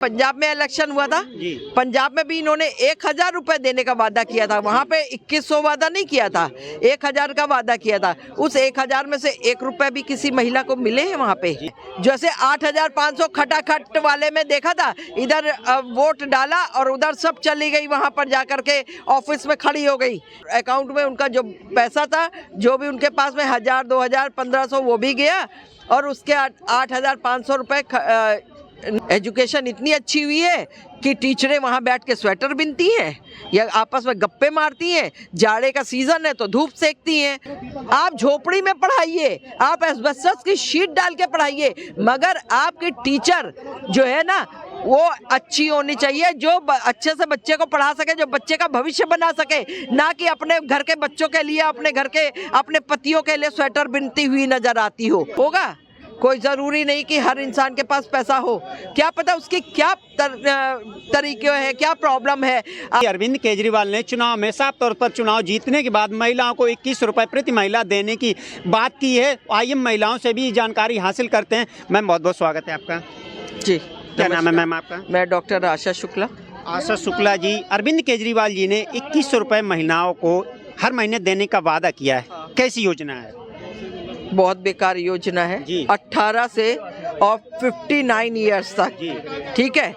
पंजाब में इलेक्शन हुआ था, पंजाब में भी इन्होंने 1000 रुपए देने का वादा किया था। वहाँ पे 2100 वादा नहीं किया था, 1000 का वादा किया था। उस 1000 में से 1 रुपए भी किसी महिला को मिले हैं वहाँ पे? जैसे 8500 खटाखट वाले में देखा था, इधर वोट डाला और उधर सब चली गई, वहाँ पर जाकर के ऑफिस में खड़ी हो गई। अकाउंट में उनका जो पैसा था, जो भी उनके पास में 1000, 2000, 1500 वो भी गया, और उसके 8500 रुपए एजुकेशन इतनी अच्छी हुई है कि टीचरें वहाँ बैठ के स्वेटर बिनती हैं या आपस में गप्पे मारती हैं। जाड़े का सीजन है तो धूप सेकती हैं। आप झोपड़ी में पढ़ाइए, आप एस्बेस्टस की शीट डाल के पढ़ाइए, मगर आपकी टीचर जो है ना वो अच्छी होनी चाहिए, जो अच्छे से बच्चे को पढ़ा सके, जो बच्चे का भविष्य बना सके, ना कि अपने घर के बच्चों के लिए, अपने घर के अपने पतियों के लिए स्वेटर बिनती हुई नजर आती होगा। कोई ज़रूरी नहीं कि हर इंसान के पास पैसा हो, क्या पता उसकी क्या तरीके है, क्या प्रॉब्लम है। अरविंद केजरीवाल ने चुनाव में साफ तौर पर चुनाव जीतने के बाद महिलाओं को 21 रुपए प्रति महिला देने की बात की है। आइए महिलाओं से भी जानकारी हासिल करते हैं। मैम, बहुत बहुत स्वागत है आपका। जी, क्या नाम है मैम आपका? मैं डॉक्टर आशा शुक्ला। आशा शुक्ला जी, अरविंद केजरीवाल जी ने 21 रुपए महिलाओं को हर महीने देने का वादा किया है, कैसी योजना है? बहुत बेकार योजना है। 18 से और 59 ईयर्स तक, ठीक है,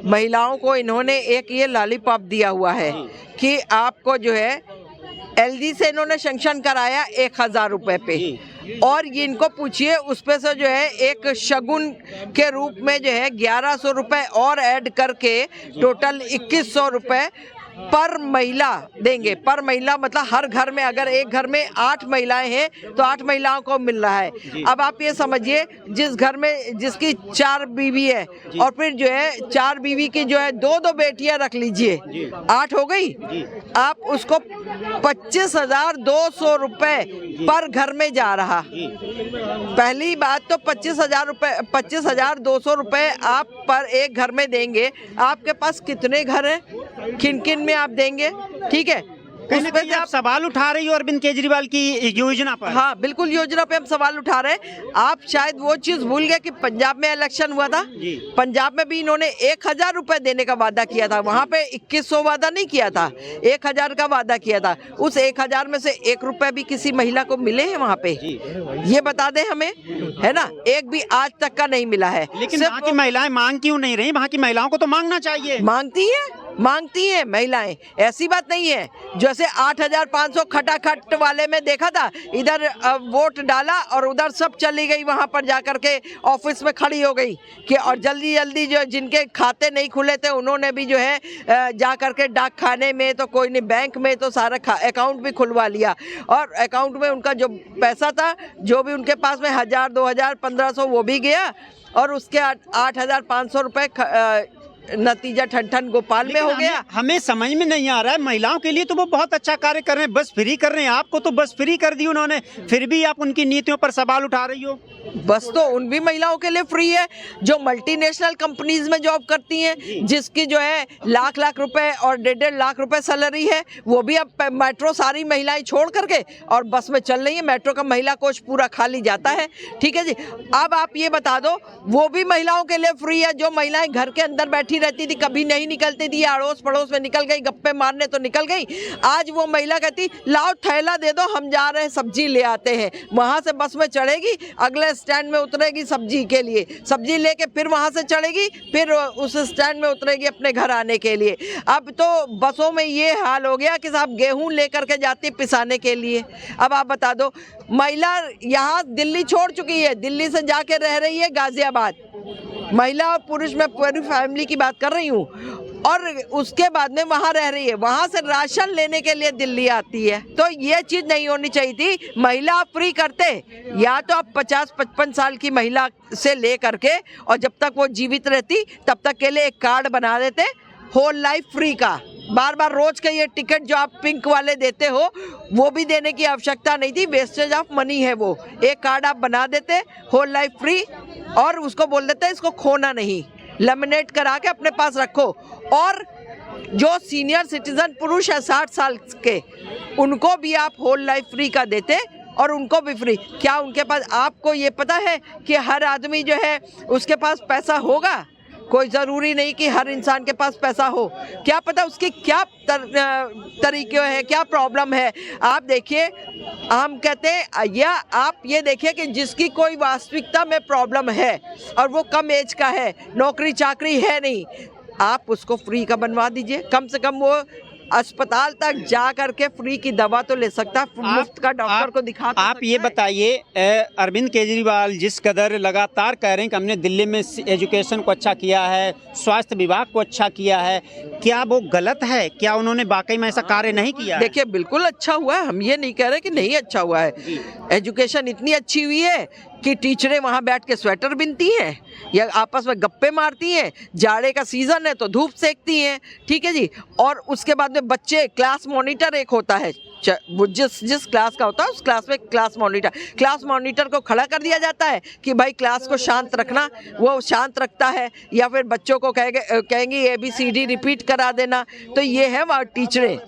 महिलाओं को इन्होंने एक ये लॉलीपॉप दिया हुआ है कि आपको जो है एलजी से इन्होंने सैंक्शन कराया 1000 रुपए पे, और ये इनको पूछिए उस पे से जो है एक शगुन के रूप में जो है 1100 रुपए और ऐड करके टोटल 2100 रुपए पर महिला देंगे। पर महिला मतलब हर घर में, अगर एक घर में 8 महिलाएं हैं तो 8 महिलाओं को मिल रहा है। अब आप ये समझिए, जिस घर में जिसकी 4 बीवी है और फिर जो है 4 बीवी की जो है 2-2 बेटियां रख लीजिए, 8 हो गई, आप उसको 25,200 रुपए पर घर में जा रहा। पहली बात तो 25,200 रुपए आप पर एक घर में देंगे। आपके पास कितने घर हैं, किन किन में आप देंगे? ठीक है, उस पे आप सवाल उठा रही हो अरविंद केजरीवाल की योजना पर। हाँ, बिल्कुल, योजना पे हम सवाल उठा रहे हैं। आप शायद वो चीज भूल गए कि पंजाब में इलेक्शन हुआ था, पंजाब में भी इन्होंने 1000 रुपए देने का वादा किया था। वहाँ पे 2100 वादा नहीं किया था, 1000 का वादा किया था। उस 1000 में से 1 रुपए भी किसी महिला को मिले हैं वहाँ पे? ये बता दें हमें, है ना? एक भी आज तक का नहीं मिला है। लेकिन वहाँ की महिलाएं मांग क्यों नहीं रही? वहाँ की महिलाओं को तो मांगना चाहिए। मांगती हैं महिलाएं, ऐसी बात नहीं है। जैसे 8500 खटाखट वाले में देखा था, इधर वोट डाला और उधर सब चली गई, वहां पर जाकर के ऑफिस में खड़ी हो गई कि, और जल्दी जल्दी जो जिनके खाते नहीं खुले थे उन्होंने भी जो है जाकर के डाक खाने में तो कोई नहीं, बैंक में तो सारा अकाउंट भी खुलवा लिया, और अकाउंट में उनका जो पैसा था, जो भी उनके पास में 1000, 2000, 1500 वो भी गया, और उसके 8500 रुपए नतीजा ठन गोपाल में हो गया। हमें समझ में नहीं आ रहा है, महिलाओं के लिए तो वो बहुत अच्छा कार्य कर रहे हैं, बस फ्री कर रहे हैं। आपको तो बस फ्री कर दी उन्होंने, फिर भी आप उनकी नीतियों पर सवाल उठा रही हो। बस तो उन भी महिलाओं के लिए फ्री है जो मल्टीनेशनल कंपनीज में जॉब करती हैं, जिसकी जो है लाख लाख रुपए और 1.5 लाख रुपए सैलरी है। वो भी अब मेट्रो सारी महिलाएं छोड़ करके और बस में चल रही है। मेट्रो का महिला कोच पूरा खाली जाता है, ठीक है जी। अब आप ये बता दो, वो भी महिलाओं के लिए फ्री है। जो महिलाएं घर के अंदर बैठी रहती थी, कभी नहीं निकलती थी, अड़ोस पड़ोस में निकल गई, गप्पे मारने तो निकल गई, आज वो महिला कहती लाओ थैला दे दो, हम जा रहे हैं सब्जी ले आते हैं। वहां से बस में चढ़ेगी, अगले स्टैंड में उतरेगी सब्जी के लिए, सब्जी लेके फिर वहां से चढ़ेगी, फिर उस स्टैंड में उतरेगी अपने घर आने के लिए। अब तो बसों में ये हाल हो गया कि साहब गेहूं लेकर के जाती है पिसाने के लिए। अब आप बता दो, महिला यहाँ दिल्ली छोड़ चुकी है, दिल्ली से जाके रह रही है गाजियाबाद, महिला और पुरुष, मैं पूरी फैमिली की बात कर रही हूँ, और उसके बाद में वहाँ रह रही है, वहाँ से राशन लेने के लिए दिल्ली आती है। तो ये चीज़ नहीं होनी चाहिए थी। महिला आप फ्री करते, या तो आप 50-55 साल की महिला से ले करके, और जब तक वो जीवित रहती तब तक के लिए एक कार्ड बना देते होल लाइफ फ्री का। बार बार रोज का ये टिकट जो आप पिंक वाले देते हो वो भी देने की आवश्यकता नहीं थी, वेस्टेज ऑफ मनी है वो। एक कार्ड आप बना देते होल लाइफ फ्री, और उसको बोल देते इसको खोना नहीं, लेमिनेट करा के अपने पास रखो। और जो सीनियर सिटीजन पुरुष है 60 साल के, उनको भी आप होल लाइफ फ्री का देते, और उनको भी फ्री। क्या उनके पास, आपको ये पता है कि हर आदमी जो है उसके पास पैसा होगा? कोई ज़रूरी नहीं कि हर इंसान के पास पैसा हो, क्या पता उसकी क्या तरीके है, क्या प्रॉब्लम है। आप देखिए, हम कहते हैं, या आप ये देखिए कि जिसकी कोई वास्तविकता में प्रॉब्लम है और वो कम एज का है, नौकरी चाकरी है नहीं, आप उसको फ्री का बनवा दीजिए। कम से कम वो अस्पताल तक जा करके फ्री की दवा तो ले सकता है, मुफ्त का डॉक्टर को दिखा तो आप ये बताइए, अरविंद केजरीवाल जिस कदर लगातार कह रहे हैं कि हमने दिल्ली में एजुकेशन को अच्छा किया है, स्वास्थ्य विभाग को अच्छा किया है, क्या वो गलत है? क्या उन्होंने वाकई में ऐसा कार्य नहीं किया? देखिए, बिल्कुल अच्छा हुआ है, हम ये नहीं कह रहे कि नहीं अच्छा हुआ है। एजुकेशन इतनी अच्छी हुई है कि टीचरें वहाँ बैठ के स्वेटर बुनती हैं या आपस में गप्पे मारती हैं, जाड़े का सीज़न है तो धूप सेकती हैं, ठीक है जी। और उसके बाद में बच्चे, क्लास मॉनिटर एक होता है, वो जिस क्लास का होता है उस क्लास में क्लास मॉनिटर को खड़ा कर दिया जाता है कि भाई क्लास को शांत रखना, वो शांत रखता है, या फिर बच्चों को कहेंगे ABCD रिपीट करा देना। तो ये है वहाँ टीचरें,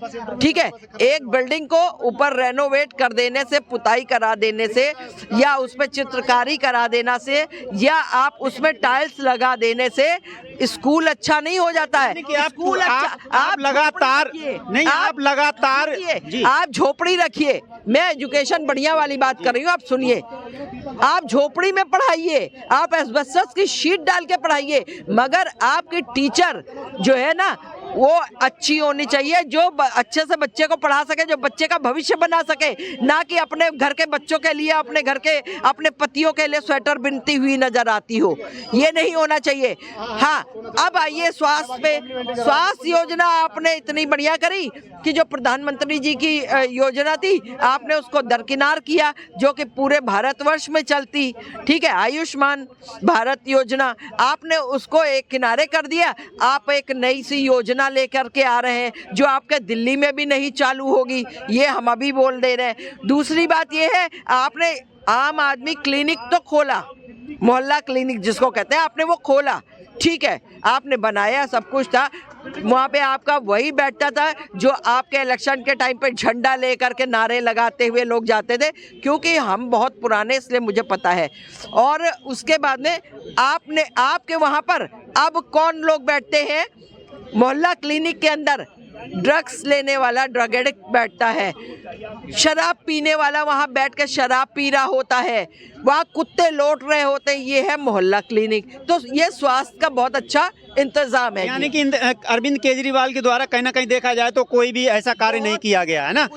ठीक है। एक बिल्डिंग को ऊपर रेनोवेट कर देने से, पुताई करा देने से, या उसमें चित्रकारी करा देना से, या आप उसमें टाइल्स लगा देने से स्कूल अच्छा नहीं हो जाता है। स्कूल अच्छा, आप लगातार नहीं, आप लगातार आप झोपड़ी रखिए, मैं एजुकेशन बढ़िया वाली बात कर रही हूँ, आप सुनिए। आप झोपड़ी में पढ़ाइए, आप एस्बेस्टस की शीट डाल के पढ़ाइए, मगर आपकी टीचर जो है ना वो अच्छी होनी चाहिए, जो अच्छे से बच्चे को पढ़ा सके, जो बच्चे का भविष्य बना सके, ना कि अपने घर के बच्चों के लिए, अपने घर के, अपने पतियों के लिए स्वेटर बुनती हुई नजर आती हो। ये नहीं होना चाहिए। हाँ, अब आइए स्वास्थ्य पे। स्वास्थ्य योजना आपने इतनी बढ़िया करी कि जो प्रधानमंत्री जी की योजना थी, आपने उसको दरकिनार किया, जो कि पूरे भारतवर्ष में चलती, ठीक है, आयुष्मान भारत योजना, आपने उसको एक किनारे कर दिया। आप एक नई सी योजना लेकर के आ रहे हैं जो आपके दिल्ली में भी नहीं चालू होगी, ये हम अभी बोल दे रहे हैं। दूसरी बात ये है, आपने आम आदमी क्लिनिक तो खोला, मोहल्ला क्लिनिक जिसको कहते हैं, आपने वो खोला, ठीक है, आपने बनाया, सब कुछ था, वहाँ पे आपका वही बैठता था जो आपके इलेक्शन के टाइम पे झंडा लेकर के नारे लगाते हुए लोग जाते थे, क्योंकि हम बहुत पुराने इसलिए मुझे पता है। और उसके बाद में आपके वहाँ पर अब कौन लोग बैठते हैं? मोहल्ला क्लिनिक के अंदर ड्रग्स लेने वाला ड्रग एडिक्ट बैठता है, शराब पीने वाला वहाँ बैठ के शराब पी रहा होता है, वहाँ कुत्ते लौट रहे होते हैं, ये है मोहल्ला क्लिनिक। तो ये स्वास्थ्य का बहुत अच्छा इंतजाम है। यानी कि अरविंद केजरीवाल के द्वारा कहीं ना कहीं देखा जाए तो कोई भी ऐसा कार्य नहीं किया गया है ना।